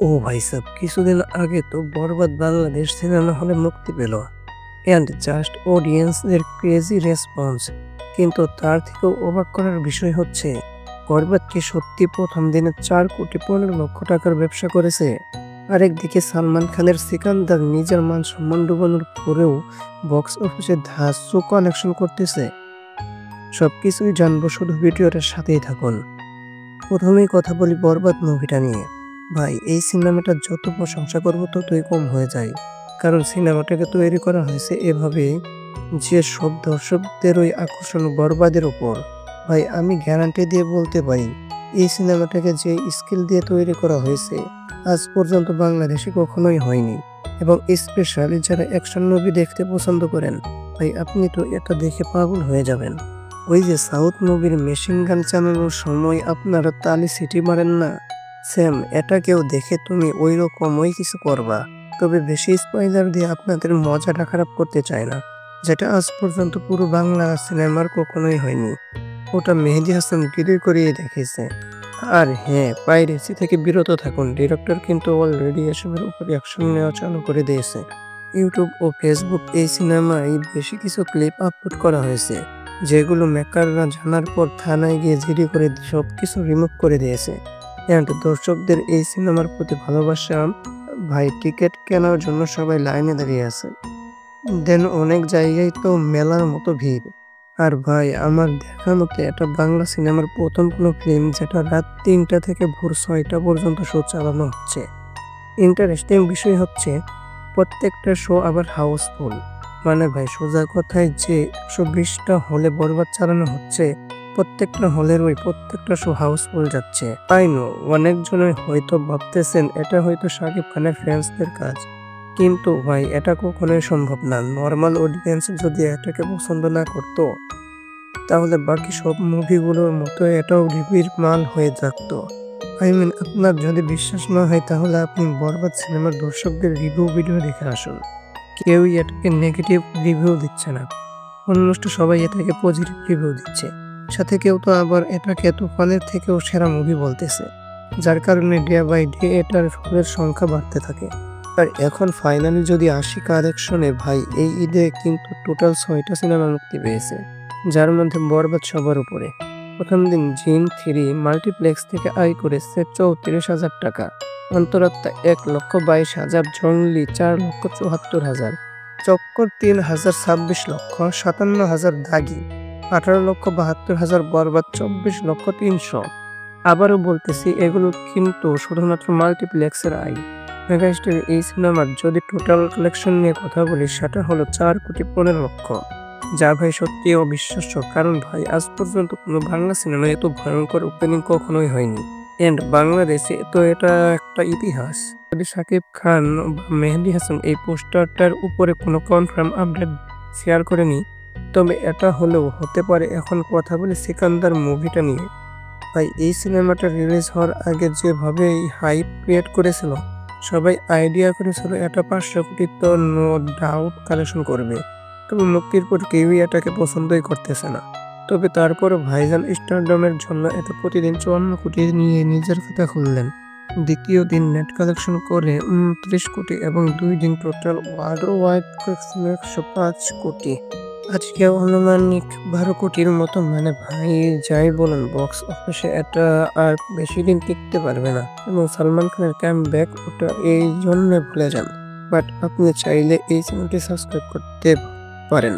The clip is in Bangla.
ও ভাই সাব কিছুদিন আগে তো বরবাদ বাংলাদেশ সিনেমা হলে মুক্তি পেল অ্যান্ড জাস্ট অডিয়েন্সদের ক্রেজি রেসপন্স। কিন্তু তার থেকেও অবাক করার বিষয় হচ্ছে বরবাদ কি সত্যি প্রথম দিনে 4,15,00,000 টাকার ব্যবসা করেছে। আরেকদিকে সালমান খানের সিকান্দার নিজের মান সম্মান ডুবানোর পরেও বক্স অফিসে ধাঁচু কালেকশন করতেছে। সবকিছুই জানবো, শুধু ভিডিওটার সাথেই থাকুন। প্রথমেই কথা বলি বরবাদ মুভিটা নিয়ে। ভাই এই সিনেমাটা যত প্রশংসা করবো ততই কম হয়ে যায়, কারণ সিনেমাটাকে তৈরি করা হয়েছে এভাবে যে সব দর্শকদের ওই আকর্ষণ বরবাদের উপর। ভাই আমি গ্যারান্টি দিয়ে বলতে পারি এই সিনেমাটাকে যে স্কিল দিয়ে তৈরি করা হয়েছে আজ পর্যন্ত বাংলাদেশে কখনোই হয়নি। এবং স্পেশালি যারা অ্যাকশন মুভি দেখতে পছন্দ করেন, ভাই আপনি তো এটা দেখে পাগল হয়ে যাবেন। ওই যে সাউথ মুভির মেশিন গান চালানোর সময় আপনারা তালি সিটি মারেন না, সেম এটাকেও দেখে তুমি ওই রকমই কিছু করবা। তবে বেশি স্পয়লার দিয়ে আপনাদের মজাটা খারাপ করতে চায় না, যেটা আজ পর্যন্ত পুরো বাংলা সিনেমার কখনোই হয়নি। ওটা মেহেদী হাসান ডিরেক্ট করিয়ে দেখিয়েছে। আর হ্যাঁ, পাইরেসি থেকে বিরত থাকুন, ডিরেক্টর কিন্তু অলরেডি এসবের উপর অ্যাকশন নেওয়া চালু করে দিয়েছে। ইউটিউব ও ফেসবুক এই সিনেমায় বেশি কিছু ক্লিপ আপলোড করা হয়েছে, যেগুলো মেকাররা জানার পর থানায় গিয়ে জিডি করে সবকিছু রিমুভ করে দিয়েছে। অ্যান্ড দর্শকদের এই সিনেমার প্রতি ভালোবাসা, ভাই টিকিট কেনার জন্য সবাই লাইনে দাঁড়িয়ে আছে। দেন অনেক জায়গায় তো মেলার মতো ভিড়। আর ভাই আমার দেখা মতে এটা বাংলা সিনেমার প্রথম কোনো ফিল্ম যেটা রাত 3টা থেকে ভোর 6টা পর্যন্ত শো চালানো হচ্ছে। ইন্টারেস্টিং বিষয় হচ্ছে প্রত্যেকটা শো আবার হাউসফুল। মানে ভাই সোজা কথায় যে 120টা হলে বরবাদ চালানো হচ্ছে, প্রত্যেকটা হলের ওই প্রত্যেকটা শো হাউসফুল যাচ্ছে। আই নো অনেকজনে হয়তো ভাবতেছেন এটা হয়তো শাকিব খানের ফ্যান্সদের কাজ, কিন্তু ভাই এটা কখনোই সম্ভব না। নর্মাল অডিয়েন্স যদি এটাকে পছন্দ না করতো, তাহলে বাকি সব মুভিগুলোর মতো এটাও রিপিট মাল হয়ে থাকতো। আপনার যদি বিশ্বাস না হয় তাহলে আপনি বরবাদ সিনেমার দর্শকদের রিভিউ ভিডিও দেখে আসুন। কেউই এটাকে নেগেটিভ রিভিউ দিচ্ছে না, অলমোস্ট সবাই এটাকে পজিটিভ রিভিউ দিচ্ছে। সাথে কেউ তো আবার এটাকে তুফানের থেকেও সেরা মুভি বলতেছে, যার কারণে ডে বাই ডে এটার হলের সংখ্যা বাড়তে থাকে। আর এখন ফাইনালি যদি আসি কালেকশনে, ভাই এই ঈদে কিন্তু টোটাল 6টা সিনেমা মুক্তি পেয়েছে, যার মধ্যে বরবাদ সবার উপরে। প্রথম দিন জিন 3 মাল্টিপ্লেক্স থেকে আয় করেছে 34,000 টাকা, অন্তরাত্মা 1,22,000, জঙ্গলি 4,74,000, চক্কর 3,026 লক্ষ, 57,000 দাগি 18,72,000, বরবাদ 24,300,000। আবারও বলতেছি এগুলো কিন্তু শুধুমাত্র মাল্টিপ্লেক্সের আয়। মেগাস্টার এই সিনেমার যদি টোটাল কালেকশন নিয়ে কথা বলি সেটা হলো 4,15,00,000, যা ভাই সত্যি অবিশ্বাস্য। কারণ ভাই আজ পর্যন্ত কোনো বাংলা সিনেমায় এত ভয়ঙ্কর ওপেনিং কখনোই হয়নি। এন্ড বাংলাদেশে তো এটা একটা ইতিহাস। যদি শাকিব খান বা মেহেদী হাসান এই পোস্টারটার উপরে কোনো কনফার্ম আপডেট শেয়ার করেনি, তবে এটা হলেও হতে পারে। এখন কথা বলি সিকান্দার মুভিটা নিয়ে। ভাই এই সিনেমাটা রিলিজ হওয়ার আগে যেভাবে হাইপ ক্রিয়েট করেছিল, সবাই আইডিয়া করেছিল এটা 500 কোটি তো নো ডাউট কালেকশন করবে। তবে মুক্তির পর কেউই এটাকে পছন্দই করতেছে না। তবে তারপরও ভাইজান স্টারডমের জন্য এটা প্রতিদিন 54 কোটি নিয়ে নিজের খাতা খুললেন। দ্বিতীয় দিন নেট কালেকশন করে 29 কোটি এবং 2 দিন টোটাল ওয়ার্ল্ড ওয়াইড কালেকশন 105 কোটি। আজকে আনুমানিক 12 কোটির মতো। মানে ভাই যাই বলেন বক্স অফিসে এটা আর বেশি দিন টিকতে পারবে না। এবং সালমান খানের কাম ব্যাক ওটা এই জন্য ভুলে যান। বাট আপনি চাইলে এই চ্যানেলটি সাবস্ক্রাইব করতে পারেন।